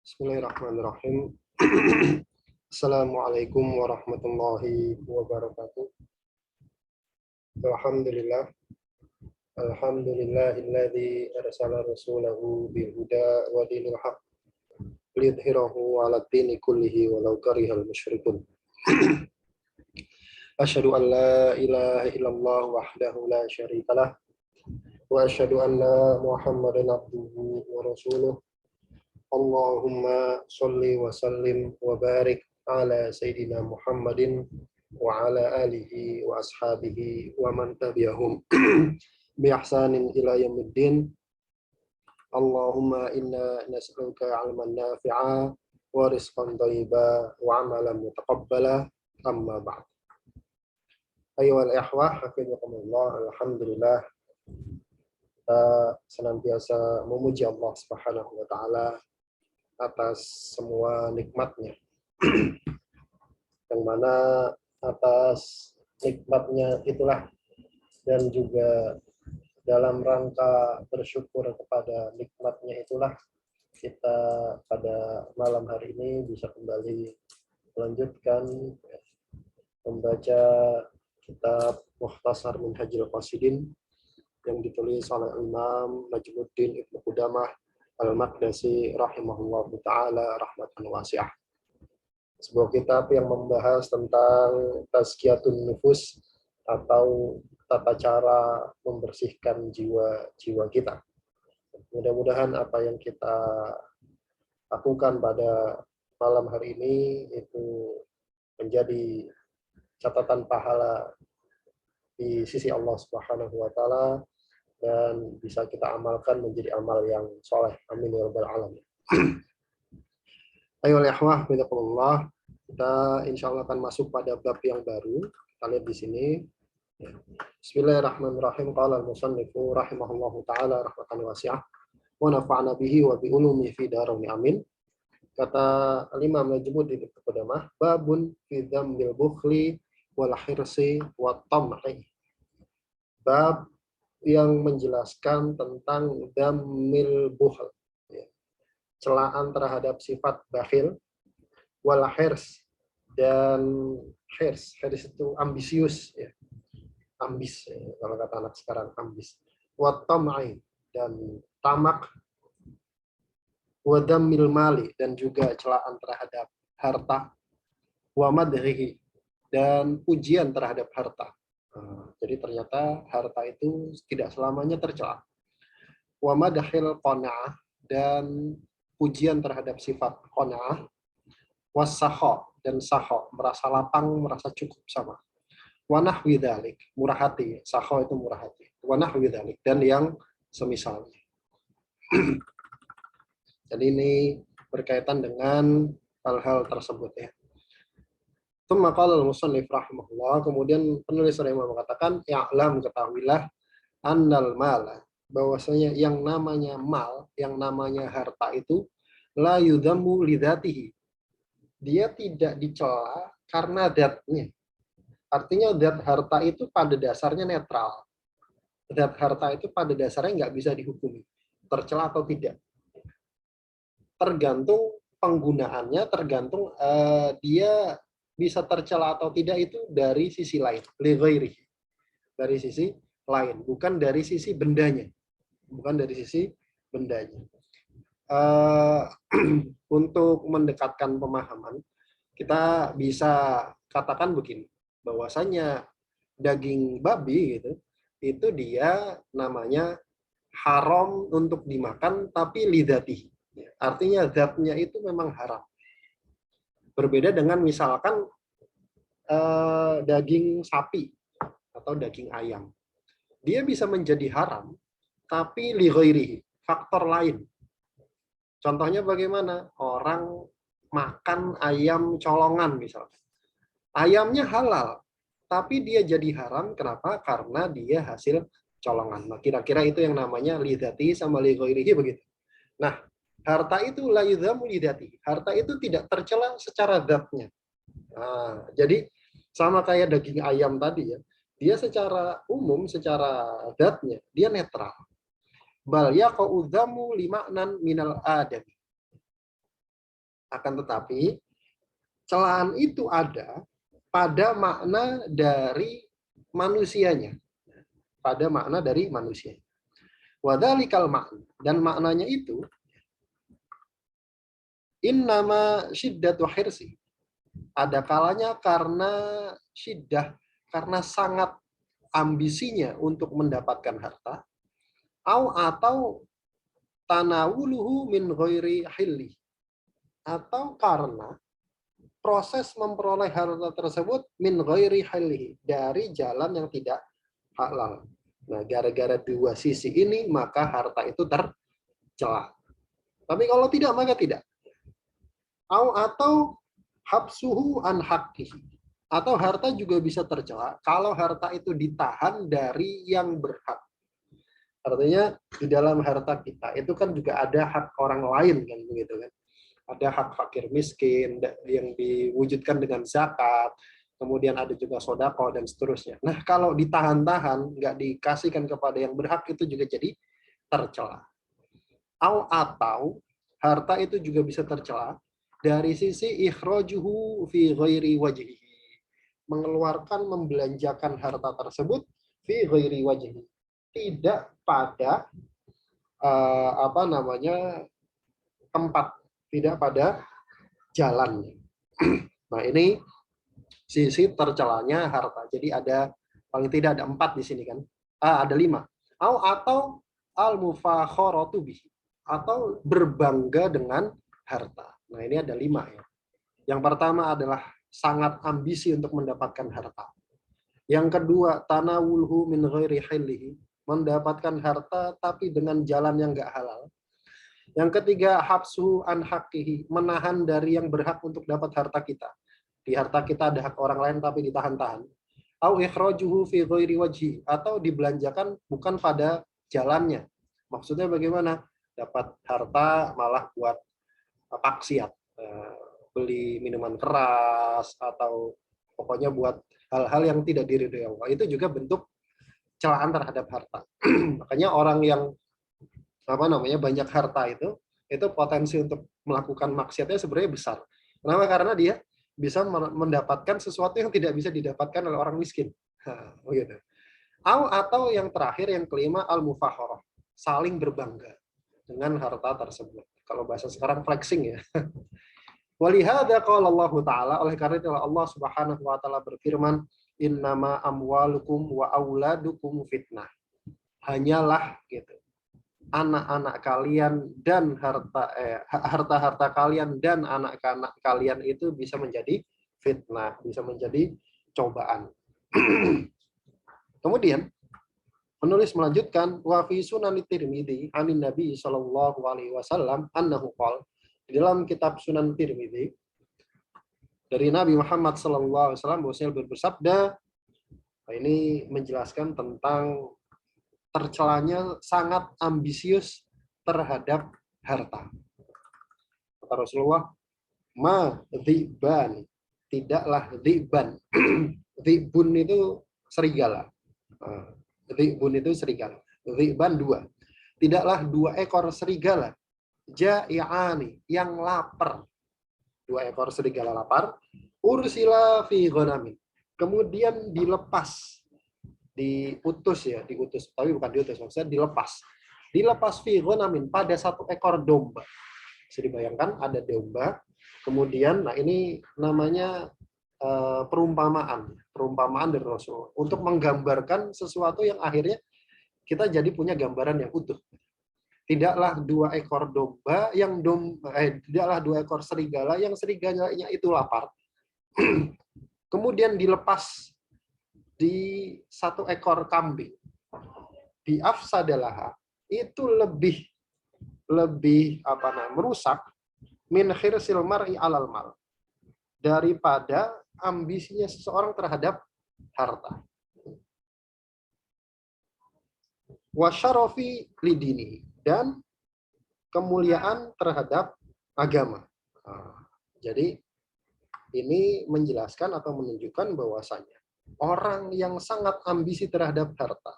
Bismillahirrahmanirrahim. Assalamualaikum warahmatullahi wabarakatuh. Alhamdulillah. Alhamdulillahilladzi arsala rasulahu bil huda wa dinil haq liyudhhirahu 'ala dini kullihi walau karihal musyrikun. Asyhadu an la ilaha illallah wahdahu la syarikalah wa asyhadu anna Muhammadan abduhu wa rasuluh. Allahumma sholli wa sallim wa barik ala Sayyidina Muhammadin wa ala alihi wa ashabihi wa man tabi'ahum bi ihsanin ila yaumiddin. Allahumma inna nas'aluka 'ilman nafi'a wa rizqan thayyiba wa 'amalan mutaqabbala, amma ba'd. Ayyuhal ikhwah, hafizakumullah, alhamdulillah, kita senantiasa memuji Allah Subhanahu wa taala atas semua nikmatnya, yang mana atas nikmatnya itulah dan juga dalam rangka bersyukur kepada nikmatnya itulah kita pada malam hari ini bisa kembali melanjutkan membaca kitab Mukhtasar Minhajul Qasidin yang ditulis oleh Imam Najmuddin Ibnu Qudamah Al-Maqdisi rahimahullahu ta'ala rahmatan wasi'ah. Sebuah kitab yang membahas tentang tazkiyatun nufus atau tata cara membersihkan jiwa-jiwa kita. Mudah-mudahan apa yang kita lakukan pada malam hari ini itu menjadi catatan pahala di sisi Allah Subhanahu wa taala dan bisa kita amalkan menjadi amal yang soleh. Amin ya rabbal alamin. Ayo ikhwah, billahi kita insyaallah akan masuk pada bab yang baru. Kita lihat di sini. Bismillahirrahmanirrahim. Qala al-musannifu rahimahullahu taala rahmatan wasi'ah wa nafa'na bihi wa bi ulumi fi darain amin. Kata Imam Najmuddin Ibnu Qudamah, babun fi dzambil bukhli wal hirsi wat tam'i. Bab yang menjelaskan tentang dhammil bukhl, celaan terhadap sifat bakhil, wal hirs, dan hirs itu ambisius, ya. Ambis, ya. Kalau kata anak sekarang ambis, wa tam'i, dan tamak, wa dhammil mali, dan juga celaan terhadap harta, wa madhihi, dan pujian terhadap harta. Jadi ternyata harta itu tidak selamanya tercela. Wa madhil qanaah, dan pujian terhadap sifat qanaah. Wasakha, dan sakha, merasa lapang, merasa cukup sama. Wa nahwi dzalik, murah hati, sakha itu murah hati. Wa nahwi dzalik, dan yang semisalnya. Jadi ini berkaitan dengan hal-hal tersebut, ya. Tsumma qala al-musannif rahimahullah, kemudian penulis rahimahullah mengatakan, ya'lam, ketahuilah, annal mala, bahwasanya yang namanya mal, yang namanya harta itu la yudhammu lidzatihi, dia tidak dicela karena zatnya. Artinya zat harta itu pada dasarnya netral. Zat harta itu pada dasarnya nggak bisa dihukumi tercela atau tidak. Tergantung penggunaannya, tergantung dia bisa tercela atau tidak itu dari sisi lain, dari sisi lain, bukan dari sisi bendanya, Untuk mendekatkan pemahaman, kita bisa katakan begini, bahwasanya daging babi gitu, itu dia namanya haram untuk dimakan, tapi lidzatihi, artinya zatnya itu memang haram. Berbeda dengan misalkan daging sapi atau daging ayam. Dia bisa menjadi haram, tapi li ghairihi, faktor lain. Contohnya bagaimana? Orang makan ayam colongan misalnya. Ayamnya halal, tapi dia jadi haram. Kenapa? Karena dia hasil colongan. Nah, kira-kira itu yang namanya li dzati sama li ghairihi, begitu. Nah, harta itu la yudhamu lidzati. Harta itu tidak tercela secara zatnya. Nah, jadi sama kayak daging ayam tadi, ya. Dia secara umum, secara zatnya, dia netral. Bal yaqa'u dhammu lima'nan minal adami. Akan tetapi celaan itu ada pada makna dari manusianya. Pada makna dari manusia. Wadzalikal makna. Dan maknanya itu innama syiddatu hirsi. Ada kalanya karena syiddah, karena sangat ambisinya untuk mendapatkan harta, atau tanawuluhu min ghairi hilli, atau karena proses memperoleh harta tersebut min ghairi hilli, dari jalan yang tidak halal. Nah, gara-gara dua sisi ini maka harta itu tercela. Tapi kalau tidak maka tidak. Atau habsuhu an haqqihi. Atau harta juga bisa tercela kalau harta itu ditahan dari yang berhak. Artinya di dalam harta kita itu kan juga ada hak orang lain kan begitu kan. Ada hak fakir miskin yang diwujudkan dengan zakat, kemudian ada juga sodako dan seterusnya. Nah, kalau ditahan-tahan, nggak dikasihkan kepada yang berhak, itu juga jadi tercela. Atau harta itu juga bisa tercela dari sisi ikhrajuhu fi ghairi wajhihi, mengeluarkan, membelanjakan harta tersebut fi ghairi wajhihi, tidak pada tempat, tidak pada jalannya. Nah, ini sisi tercelanya harta. Jadi ada paling tidak ada 4 di sini kan. Ada 5. Atau al-mufakhoratu bihi, atau berbangga dengan harta. Nah, ini ada 5 ya. Yang pertama adalah sangat ambisi untuk mendapatkan harta. Yang kedua, tanawulhu min ghairi hillihi, mendapatkan harta tapi dengan jalan yang enggak halal. Yang ketiga, habsu an haqqihi, menahan dari yang berhak untuk dapat harta kita. Di harta kita ada hak orang lain tapi ditahan-tahan. Au ikhrajuhu fi ghairi wajhi, atau dibelanjakan bukan pada jalannya. Maksudnya bagaimana? Dapat harta malah buat maksiat, beli minuman keras, atau pokoknya buat hal-hal yang tidak diridhoi Allah. Itu juga bentuk celaan terhadap harta. Makanya orang yang banyak harta itu potensi untuk melakukan maksiatnya sebenarnya besar. Kenapa? Karena dia bisa mendapatkan sesuatu yang tidak bisa didapatkan oleh orang miskin. Begitu. Atau yang terakhir, yang kelima, al-mufakhorah, saling berbangga dengan harta tersebut. Kalau bahasa sekarang flexing ya. Walihada qala Allah Ta'ala, oleh karena itu Allah Subhanahu wa taala berfirman, innama amwalukum wa auladukum fitnah. Hanyalah gitu, anak-anak kalian dan harta-harta kalian dan anak-anak kalian itu bisa menjadi fitnah, bisa menjadi cobaan. Kemudian penulis melanjutkan, wa fi Sunan Tirmidzi anin Nabi sallallahu alaihi wasallam annahu qala, di dalam kitab Sunan Tirmidzi dari Nabi Muhammad sallallahu alaihi wasallam beliau bersabda, ini menjelaskan tentang tercelanya sangat ambisius terhadap harta. Kata Rasulullah, ma dhiban, tidaklah dhiban. Dhibun itu serigala. Dhibun itu serigala. Dhiban 2. Tidaklah 2 ekor serigala ja'i'ani, yang lapar. 2 ekor serigala lapar, ursila fi ghanamin, kemudian dilepas, diutus, tapi bukan diutus, maksudnya dilepas fi ghanamin, pada 1 ekor domba. Bisa dibayangkan ada domba, kemudian ini namanya perumpamaan dari Rasul untuk menggambarkan sesuatu yang akhirnya kita jadi punya gambaran yang utuh. Tidaklah 2 ekor domba tidaklah 2 ekor serigala yang serigalanya itu lapar, kemudian dilepas di 1 ekor kambing, di afsadalah, itu lebih merusak min khirsil mar'i alal mal, daripada ambisinya seseorang terhadap harta. Wasyarafi lidini, dan kemuliaan terhadap agama. Jadi ini menjelaskan atau menunjukkan bahwasanya orang yang sangat ambisi terhadap harta,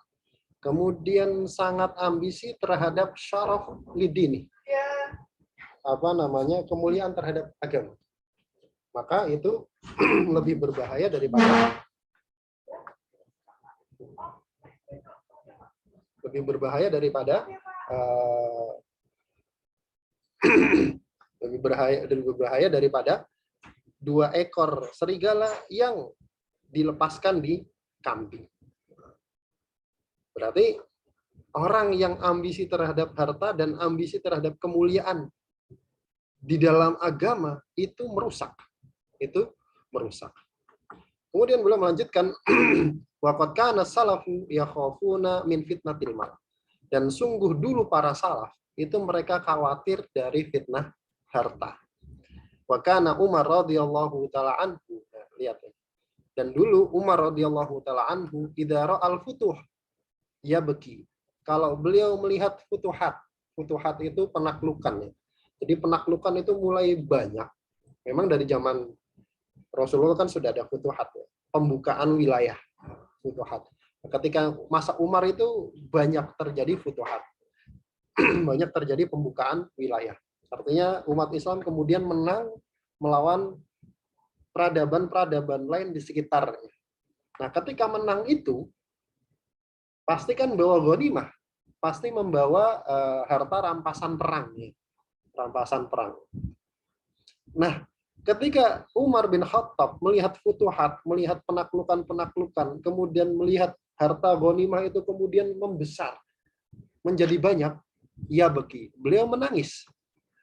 kemudian sangat ambisi terhadap syaraf lidini, kemuliaan terhadap agama. Maka itu lebih berbahaya daripada lebih berbahaya daripada 2 ekor serigala yang dilepaskan di kambing. Berarti orang yang ambisi terhadap harta dan ambisi terhadap kemuliaan di dalam agama itu merusak. Kemudian beliau melanjutkan, waqad kana salafu yakhafuna min fitnatil mal. Dan sungguh dulu para salaf itu mereka khawatir dari fitnah harta. Wa kana Umar radhiyallahu taala anhu, lihat ya. Dan dulu Umar radhiyallahu taala anhu idza ra'al futuh yabki. Kalau beliau melihat futuhat itu penaklukan ya. Jadi penaklukan itu mulai banyak. Memang dari zaman Rasulullah kan sudah ada futuhat ya. Pembukaan wilayah futuhat. Ketika masa Umar itu banyak terjadi futuhat. Banyak terjadi pembukaan wilayah. Artinya umat Islam kemudian menang melawan peradaban-peradaban lain di sekitarnya. Nah, ketika menang itu, pasti kan bawa ghanimah, pasti membawa harta rampasan perang. Rampasan perang. Nah, ketika Umar bin Khattab melihat futuhat, melihat penaklukan-penaklukan, kemudian melihat harta ghanimah itu kemudian membesar, menjadi banyak, ya beki. Beliau menangis.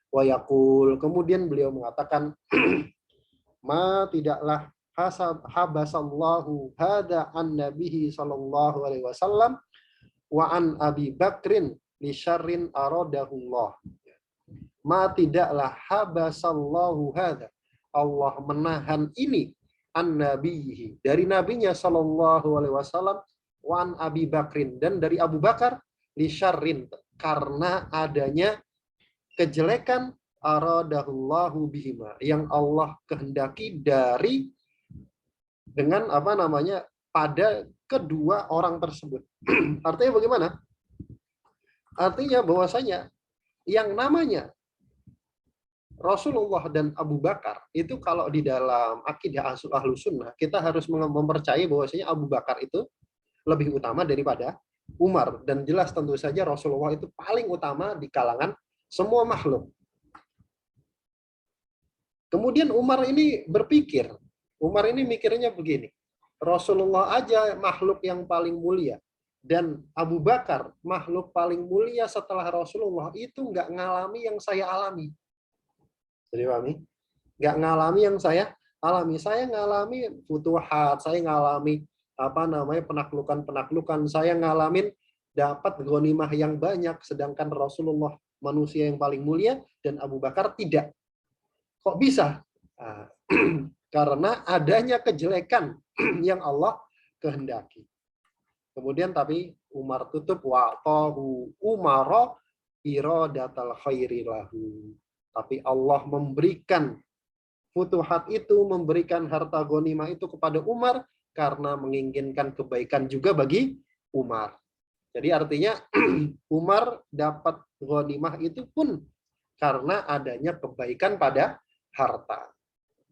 Wa yaqul, kemudian beliau mengatakan, ma tidaklah habasallahu hada an nabihi sallallahu alaihi wasallam wa an Abi Bakrin li syarrin aradahullah. Ma tidaklah habasallahu hada, Allah menahan ini an nabihi, dari nabinya sallallahu alaihi wasallam, wa an Abi Bakrin, dan dari Abu Bakar, li syarrin, karena adanya kejelekan aradahullahu bihima, yang Allah kehendaki dari dengan pada kedua orang tersebut. Artinya bagaimana? Artinya bahwasanya yang namanya Rasulullah dan Abu Bakar itu kalau di dalam akidah Ahlus Sunnah kita harus mempercayai bahwasanya Abu Bakar itu lebih utama daripada Umar, dan jelas tentu saja Rasulullah itu paling utama di kalangan semua makhluk. Kemudian Umar ini berpikir, Umar ini mikirnya begini, Rasulullah aja makhluk yang paling mulia, dan Abu Bakar makhluk paling mulia setelah Rasulullah itu nggak ngalami yang saya alami. Jadi pahami? Nggak ngalami yang saya alami. Saya ngalami futuhat, saya ngalami penaklukan-penaklukan, saya ngalamin dapat ghanimah yang banyak, sedangkan Rasulullah manusia yang paling mulia dan Abu Bakar tidak. Kok bisa? Nah, karena adanya kejelekan yang Allah kehendaki. Kemudian tapi Umar tutup waqahu Umar iradatal khairi lahu. Tapi Allah memberikan futuhat itu, memberikan harta ghanimah itu kepada Umar karena menginginkan kebaikan juga bagi Umar. Jadi artinya Umar dapat ghanimah itu pun karena adanya kebaikan pada harta.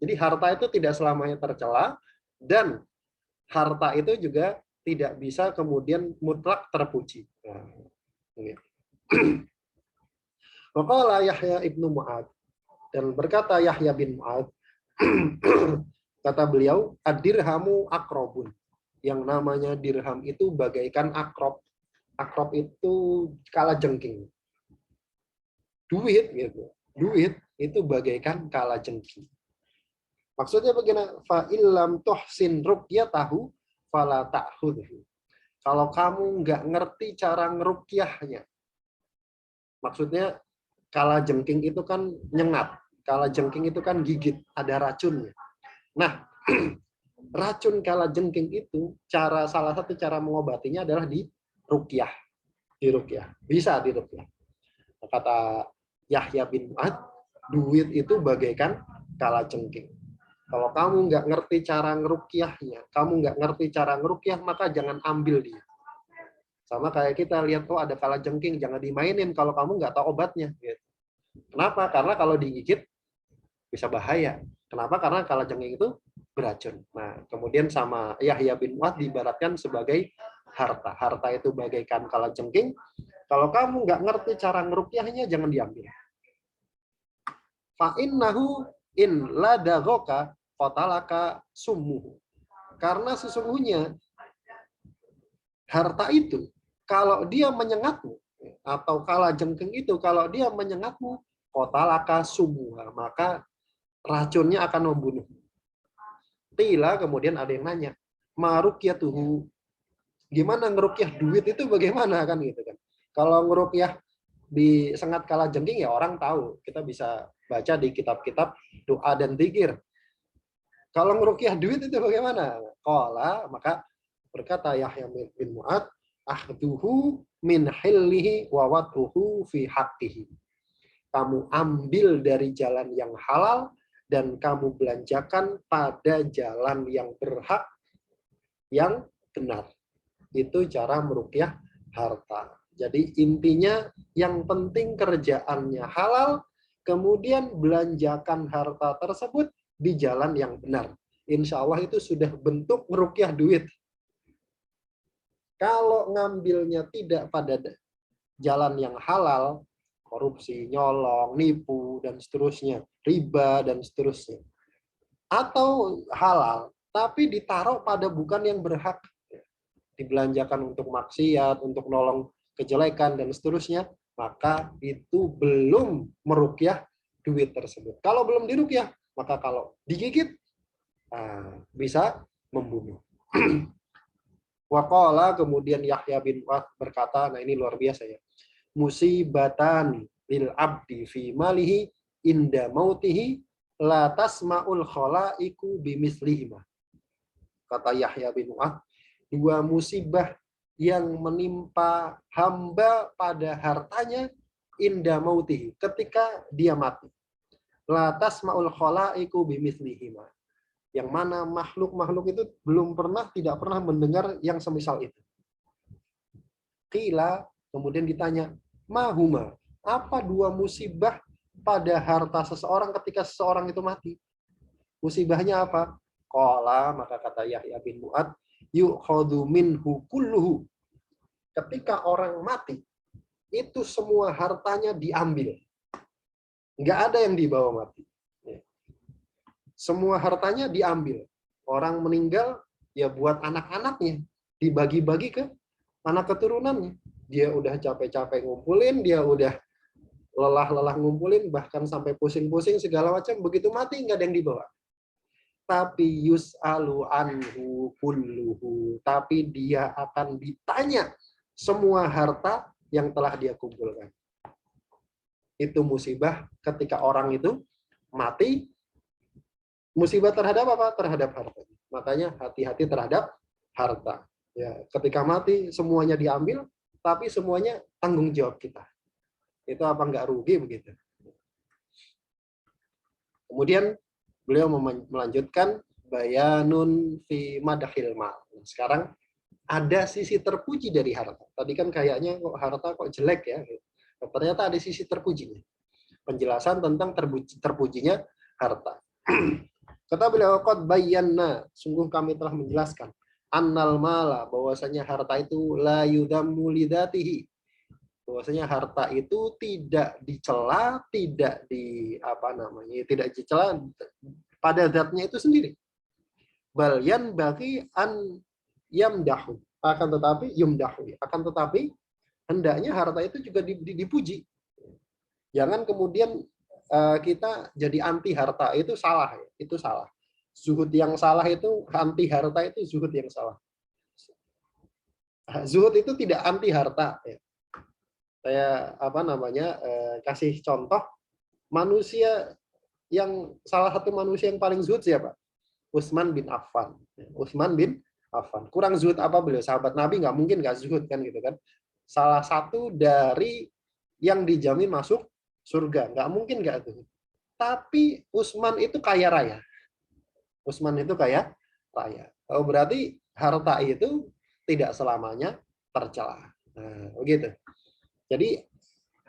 Jadi harta itu tidak selamanya tercela, dan harta itu juga tidak bisa kemudian mutlak terpuji. Waqala Yahya ibnu Mu'ad, dan berkata Yahya bin Mu'ad, kata beliau, ad-dirhamu akrobun. Yang namanya dirham itu bagaikan akrob. Akrob itu kalajengking. Duit gitu. Duit itu bagaikan kalajengking. Maksudnya bagaimana? Fa illam tuhsin ruqyatahu fala ta'khudhu. Kalau kamu nggak ngerti cara ngeruqyahnya. Maksudnya kalajengking itu kan nyengat. Kalajengking itu kan gigit, ada racunnya. Nah, racun kalajengking itu salah satu cara mengobatinya adalah di ruqyah. Di ruqyah. Bisa di ruqyah. Kata Yahya bin Mu'ad, duit itu bagaikan kalajengking. Kalau kamu nggak ngerti cara ngeruqyahnya, kamu nggak ngerti cara ngeruqyah, maka jangan ambil dia. Sama kayak kita lihat, ada kalajengking, jangan dimainin kalau kamu nggak tahu obatnya. Gitu. Kenapa? Karena kalau digigit bisa bahaya. Kenapa? Karena kalajengking itu beracun. Nah, kemudian sama Yahya bin Mu'adz diibaratkan sebagai harta. Harta itu bagaikan kalajengking. Kalau kamu nggak ngerti cara ngerukyahnya, jangan diambil. Fa innahu in ladagoka qatalaka summuhu. Karena sesungguhnya harta itu kalau dia menyengatmu, atau kalajengking itu kalau dia menyengatmu, qatalaka summuha, maka racunnya akan membunuh. Tila, kemudian ada yang nanya, marukyatuhu, gimana ngerukyah duit itu bagaimana kan gitu kan. Kalau ngerukyah disengat kalajengking ya orang tahu, kita bisa baca di kitab-kitab doa dan zikir. Kalau ngerukyah duit itu bagaimana? Qala, maka berkata Yahya bin Mu'adz, ahduhu min hillihi wa watuhu fi haqqihi. Kamu ambil dari jalan yang halal dan kamu belanjakan pada jalan yang berhak, yang benar. Itu cara merukyah harta. Jadi intinya yang penting kerjaannya halal, kemudian belanjakan harta tersebut di jalan yang benar. Insya Allah itu sudah bentuk merukyah duit. Kalau ngambilnya tidak pada jalan yang halal, korupsi, nyolong, nipu, dan seterusnya, riba, dan seterusnya. Atau halal, tapi ditaruh pada bukan yang berhak. Dibelanjakan untuk maksiat, untuk nolong kejelekan, dan seterusnya, maka itu belum merukyah duit tersebut. Kalau belum dirukyah, maka kalau digigit, bisa membunuh. Waqala, kemudian Yahya bin Mu'adz berkata, nah ini luar biasa ya, musibatan lil abdi fi malihi inda mautihi la tasma'ul khalaiku bimislihima. Kata Yahya bin Mu'adz, dua musibah yang menimpa hamba pada hartanya inda mautihi, ketika dia mati. La tasma'ul khalaiku bimislihima. Yang mana makhluk-makhluk itu tidak pernah mendengar yang semisal itu. Qila, kemudian ditanya, mahuma, apa dua musibah pada harta seseorang ketika seseorang itu mati? Musibahnya apa? Qala, maka kata Yahya bin Mu'adz, yu'khadhu minhu kulluhu. Ketika orang mati, itu semua hartanya diambil. Nggak ada yang dibawa mati. Semua hartanya diambil. Orang meninggal, ya buat anak-anaknya. Dibagi-bagi ke anak keturunannya. Dia udah capek-capek ngumpulin, dia udah lelah-lelah ngumpulin, bahkan sampai pusing-pusing segala macam, begitu mati nggak ada yang dibawa. Tapi yus'alu anhu kulluhu, tapi dia akan ditanya semua harta yang telah dia kumpulkan. Itu musibah ketika orang itu mati. Musibah terhadap apa? Terhadap harta. Makanya hati-hati terhadap harta. Ya, ketika mati semuanya diambil, tapi semuanya tanggung jawab kita. Itu apa nggak rugi begitu? Kemudian beliau melanjutkan bayanun fi madahil mal. Sekarang ada sisi terpuji dari harta. Tadi kan kayaknya kok harta kok jelek ya. Ternyata ada sisi terpujinya. Penjelasan tentang terpujinya harta. Kata beliau, qad bayyana, sungguh kami telah menjelaskan, annal mala, bahwasanya harta itu la yudammu lidzatihi. Bahwasanya harta itu tidak dicela, tidak tidak dicela pada zatnya itu sendiri. Bal yanbaghi an yamdahu, akan tetapi hendaknya harta itu juga dipuji. Jangan kemudian kita jadi anti harta, itu salah. Itu salah. Zuhud yang salah itu, anti harta itu zuhud yang salah. Zuhud itu tidak anti harta. Saya kasih contoh, manusia yang salah satu manusia yang paling zuhud siapa? Utsman bin Affan. Utsman bin Affan. Kurang zuhud apa beliau? Sahabat Nabi nggak mungkin nggak zuhud kan gitu kan? Salah satu dari yang dijamin masuk surga, nggak mungkin nggak tuh. Tapi Utsman itu kaya raya. Utsman itu kaya raya. Oh, berarti harta itu tidak selamanya tercela. Nah, begitu. Jadi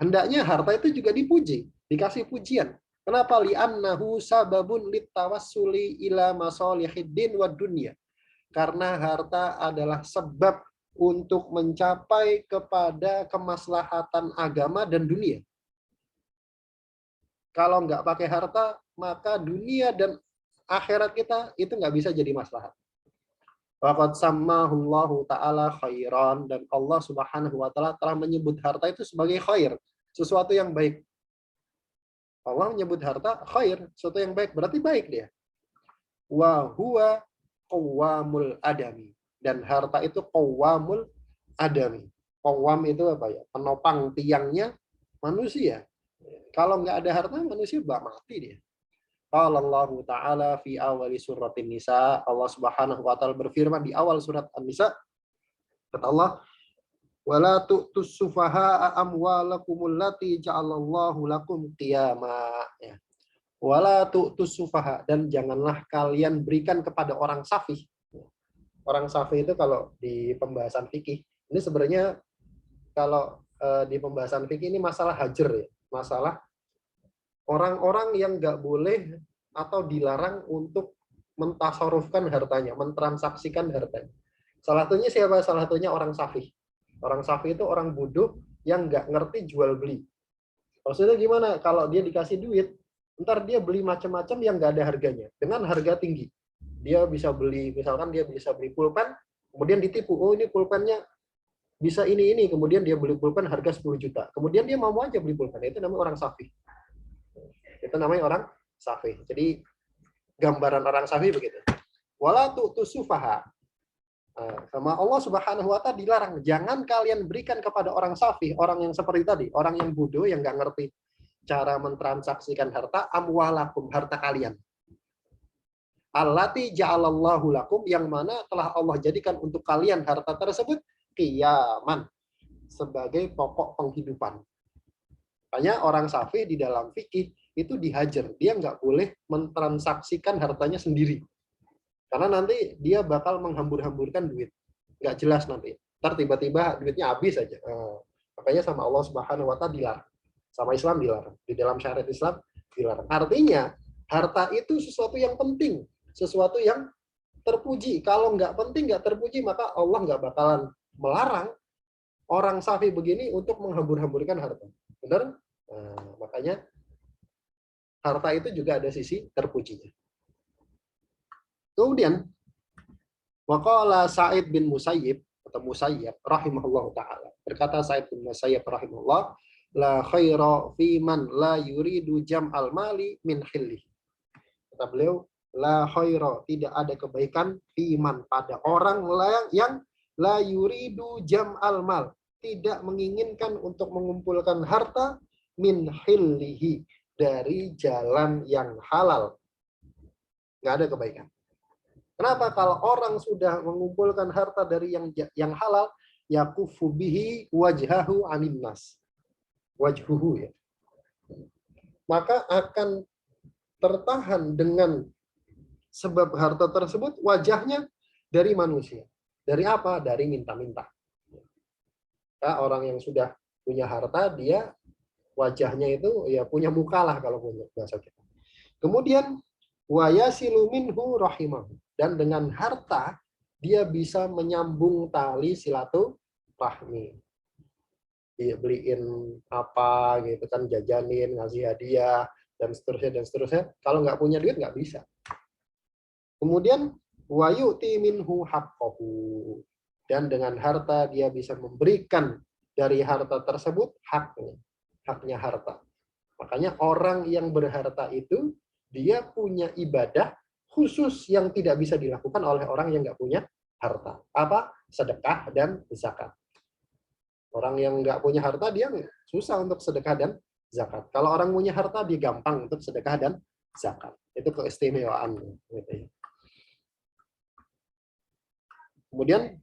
hendaknya harta itu juga dipuji. dikasih pujian. Kenapa? Li'annahu sababun litawassuli ila masalihiddin wad dunya. Karena harta adalah sebab untuk mencapai kepada kemaslahatan agama dan dunia. Kalau nggak pakai harta, maka dunia dan akhirat kita itu nggak bisa jadi maslahat. Waqad sammahullahu ta'ala khairan, dan Allah Subhanahu wa taala telah menyebut harta itu sebagai khair, sesuatu yang baik. Allah menyebut harta khair, sesuatu yang baik, berarti baik dia. Wa huwa qawwamul adami, dan harta itu qawwamul adami. Qawwam itu apa ya? Penopang tiangnya manusia. Kalau nggak ada harta, manusia mati dia. Qala Allah Ta'ala fi awali suratin Nisa, Allah Subhanahu wa taala berfirman di awal surat An-Nisa, kata Allah, wala tu'tus sufaha'a amwalakumul lati ja'alallahu lakum qiyama. Ya. Wala tu'tus sufaha, dan janganlah kalian berikan kepada orang safih. Orang safih itu kalau di pembahasan fikih, ini sebenarnya kalau di pembahasan fikih ini masalah hajar ya, masalah orang-orang yang nggak boleh atau dilarang untuk mentasarufkan hartanya, mentransaksikan hartanya. Salah satunya siapa? Salah satunya orang safih. Orang safih itu orang bodoh yang nggak ngerti jual beli. Maksudnya gimana? Kalau dia dikasih duit, ntar dia beli macam-macam yang nggak ada harganya dengan harga tinggi. Dia bisa beli, misalkan dia bisa beli pulpen, kemudian ditipu. Oh, ini pulpennya bisa ini, kemudian dia beli pulpen harga 10 juta. Kemudian dia mau aja beli pulpen. Itu namanya orang safih. Itu namanya orang safih. Jadi gambaran orang safih begitu. Wala tu'tus sufaha. Sama Allah Subhanahu wa taala dilarang, jangan kalian berikan kepada orang safih, orang yang seperti tadi, orang yang bodoh yang nggak ngerti cara mentransaksikan harta, amwalakum, harta kalian. Allati ja'alallahu lakum, yang mana telah Allah jadikan untuk kalian harta tersebut qiyaman, sebagai pokok penghidupan. Makanya orang safih di dalam fikih itu dihajar, dia nggak boleh mentransaksikan hartanya sendiri. Karena nanti dia bakal menghambur-hamburkan duit. Nggak jelas nanti. Ntar tiba-tiba duitnya habis aja. Makanya sama Allah Subhanahu wa taala dilarang. Sama Islam dilarang. Di dalam syariat Islam dilarang. Artinya, harta itu sesuatu yang penting. Sesuatu yang terpuji. Kalau nggak penting, nggak terpuji, maka Allah nggak bakalan melarang orang safih begini untuk menghambur-hamburkan harta. Benar? Makanya harta itu juga ada sisi terpujinya. Kemudian waqala Sa'id bin Musayyib atau Musayyab rahimahullahu taala. Berkata Sa'id bin Musayyib rahimahullah, la khaira fi man la yuridu jam'al mali min khilli. Kata beliau, la khaira, tidak ada kebaikan fi man, pada orang yang la yuridu jam'al mal, tidak menginginkan untuk mengumpulkan harta min khillihi, dari jalan yang halal. Nggak ada kebaikan. Kenapa? Kalau orang sudah mengumpulkan harta dari yang halal, yakufu bihi wajhahu anin nas. Wajhuhu ya. Maka akan tertahan dengan sebab harta tersebut wajahnya dari manusia. Dari apa? Dari minta-minta. Ya, orang yang sudah punya harta, dia wajahnya itu ya punya muka lah kalau punya bahasa kita. Kemudian wa yasilu minhu rahimahu, dan dengan harta dia bisa menyambung tali silaturahmi. Dia beliin apa gitu kan, jajanin, ngasih hadiah dan seterusnya. Kalau nggak punya duit nggak bisa. Kemudian wa yu'ti minhu haqqahu, dan dengan harta dia bisa memberikan dari harta tersebut haknya harta. Makanya orang yang berharta itu dia punya ibadah khusus yang tidak bisa dilakukan oleh orang yang nggak punya harta. Apa? Sedekah dan zakat. Orang yang nggak punya harta dia susah untuk sedekah dan zakat. Kalau orang punya harta dia gampang untuk sedekah dan zakat. Itu keistimewaan. Kemudian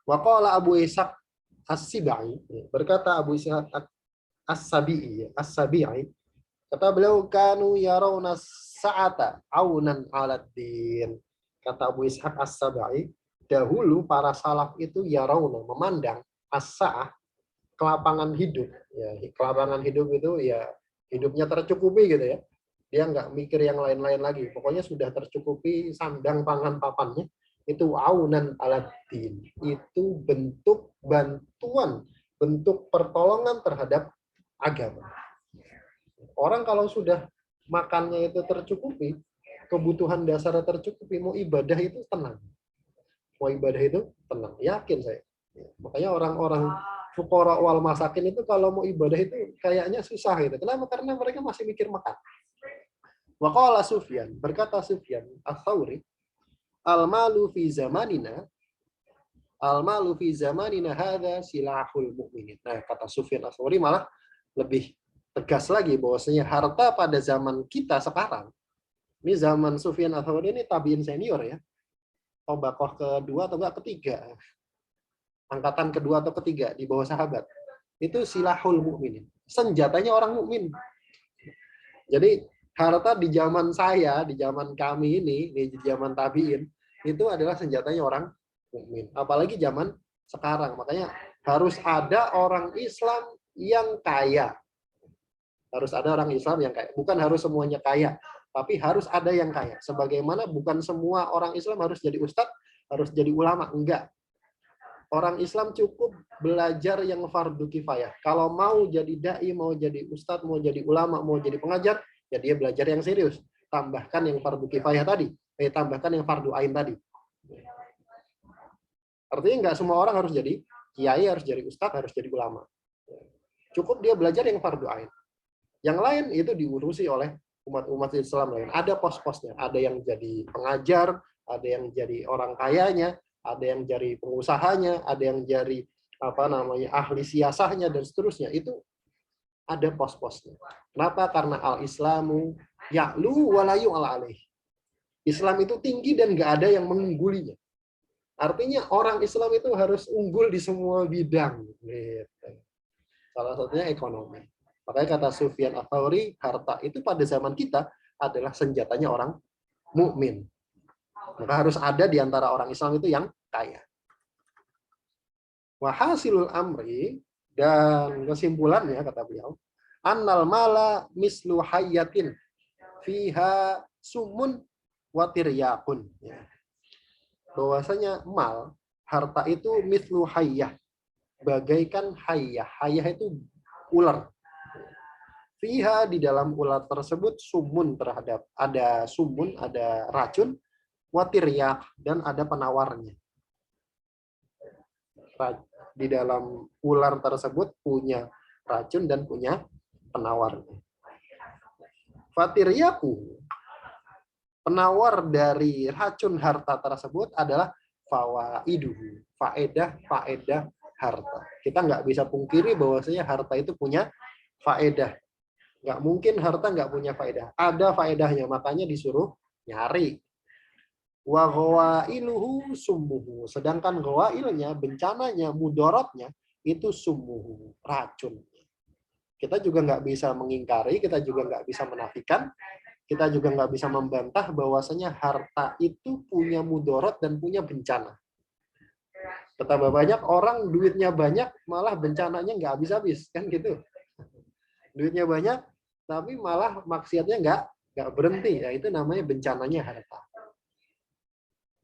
waqala Abu Ishaq As-Sibai, berkata Abu Ishaq As-Sabi'i, kata beliau, kanu yarawna sa'ata aunan 'alad din. Kata Abu Ishaq As-Sabi'i, dahulu para salaf itu yarawna, memandang as-sa'ah, kelapangan hidup. Ya, kelapangan hidup itu ya hidupnya tercukupi gitu ya. Dia nggak mikir yang lain-lain lagi. Pokoknya sudah tercukupi sandang pangan papannya. Itu aunan alat din. Itu bentuk bantuan, bentuk pertolongan terhadap agama. Orang kalau sudah makannya itu tercukupi, kebutuhan dasar tercukupi, mau ibadah itu tenang. Mau ibadah itu tenang. Yakin saya. Makanya orang-orang fuqara wal masakin itu kalau mau ibadah itu kayaknya susah gitu. Kenapa? Karena mereka masih mikir makan. Waqala Sufyan, berkata Sufyan Ats-Tsauri, al-malu fi zamanina hadza silahul mu'minin. Nah, kata Sufyan Ats-Tsauri malah lebih tegas lagi bahwasanya harta pada zaman kita sekarang, ini zaman Sufyan Ats-Tsauri ini tabiin senior ya. Tobakoh kedua atau ketiga. Angkatan kedua atau ketiga di bawah sahabat. Itu silahul mu'minin. Senjatanya orang mukmin. Jadi harta di zaman saya, di zaman kami ini, di zaman tabiin, itu adalah senjatanya orang mukmin. Apalagi zaman sekarang. Makanya harus ada orang Islam yang kaya. Harus ada orang Islam yang kaya. Bukan harus semuanya kaya, tapi harus ada yang kaya. Sebagaimana bukan semua orang Islam harus jadi ustadz, harus jadi ulama. Enggak. Orang Islam cukup belajar yang fardu kifayah. Kalau mau jadi dai, mau jadi ustadz, mau jadi ulama, mau jadi pengajar, ya dia belajar yang serius. Tambahkan yang fardu kifayah tadi. Tambahkan yang fardu ain tadi. Artinya nggak semua orang harus jadi kiai, harus jadi ustadz, harus jadi ulama. Cukup dia belajar yang fardu ain. Yang lain itu diurusi oleh umat-umat Islam lain. Ada pos-posnya. Ada yang jadi pengajar, ada yang jadi orang kayanya, ada yang jadi pengusahanya, ada yang jadi ahli siasahnya dan seterusnya. Itu ada pos-posnya. Kenapa? Karena al-Islamu ya'lu wa la yu'la alaih. Islam itu tinggi dan nggak ada yang mengunggulinya. Artinya orang Islam itu harus unggul di semua bidang. Salah satunya ekonomi. Makanya kata Sufyan Ats-Tsauri, harta itu pada zaman kita adalah senjatanya orang mukmin. Maka harus ada di antara orang Islam itu yang kaya. Wahasilul amri, dan kesimpulannya kata beliau, annal mala mislu hayyatin fiha sumun wa tiryaqun. Bahwasanya mal, harta itu mislu hayyah, bagaikan hayyah. Hayyah itu ular. Fiha, di dalam ular tersebut sumun, terhadap ada sumun, ada racun, watiryak, dan ada penawarnya. Di dalam ular tersebut punya racun dan punya penawarnya. Fatiryaku, penawar dari racun harta tersebut adalah fawaiduhu, faedah harta. Kita nggak bisa pungkiri bahwasanya harta itu punya faedah. Nggak mungkin harta nggak punya faedah. Ada faedahnya, makanya disuruh nyari. Wa ghawailuhu summuhu. Sedangkan ghawailnya, bencananya, mudorotnya, itu summuhu, racun. Kita juga nggak bisa mengingkari, kita juga nggak bisa menafikan, kita juga nggak bisa membantah bahwasanya harta itu punya mudorot dan punya bencana. Betapa banyak orang duitnya banyak, malah bencananya nggak habis-habis, kan gitu. Duitnya banyak, tapi malah maksiatnya nggak berhenti. Ya, itu namanya bencananya harta.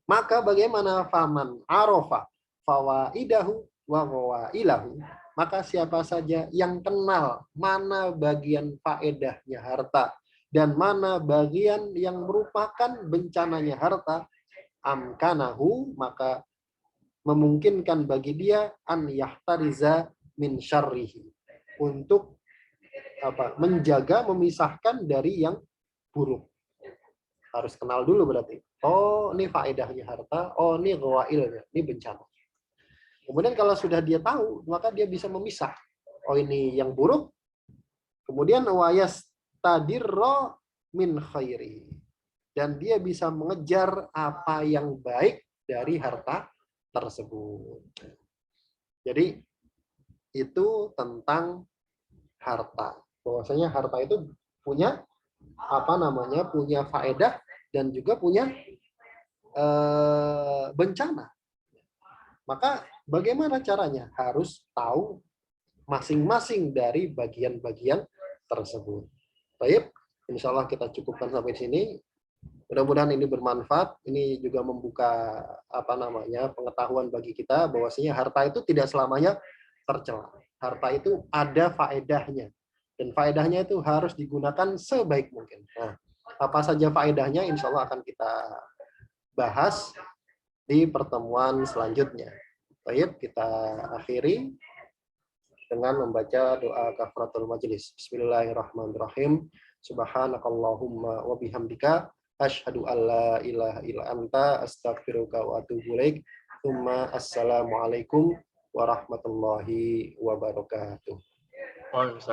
Maka bagaimana faman arofa fawaidahu wa ghawailahu, maka siapa saja yang kenal mana bagian faedahnya harta dan mana bagian yang merupakan bencananya harta, amkanahu, maka memungkinkan bagi dia an yahtariza min syarrihi, untuk menjaga, memisahkan dari yang buruk. Harus kenal dulu berarti. Oh, ini faedahnya harta. Oh, ini ghawailnya. Ini bencana. Kemudian kalau sudah dia tahu, maka dia bisa memisah. Oh, ini yang buruk. Kemudian wayas tadirro min khairi. Dan dia bisa mengejar apa yang baik dari harta tersebut. Jadi itu tentang harta. Bahwasanya harta itu punya punya faedah dan juga punya bencana. Maka bagaimana caranya? Harus tahu masing-masing dari bagian-bagian tersebut. Baik, insya Allah kita cukupkan sampai sini. Mudah-mudahan ini bermanfaat. Ini juga membuka pengetahuan bagi kita bahwasanya harta itu tidak selamanya tercela. Harta itu ada faedahnya, dan faedahnya itu harus digunakan sebaik mungkin. Nah, apa saja faedahnya insya Allah akan kita bahas di pertemuan selanjutnya. Baik, kita akhiri dengan membaca doa kafaratul majelis. Bismillahirrahmanirrahim. Subhanakallahumma wa bihamdika asyhadu an la ilaha illa anta astaghfiruka wa atubu ilaik. Tsumma assalamualaikum warahmatullahi wabarakatuh. Waalaikumsalam.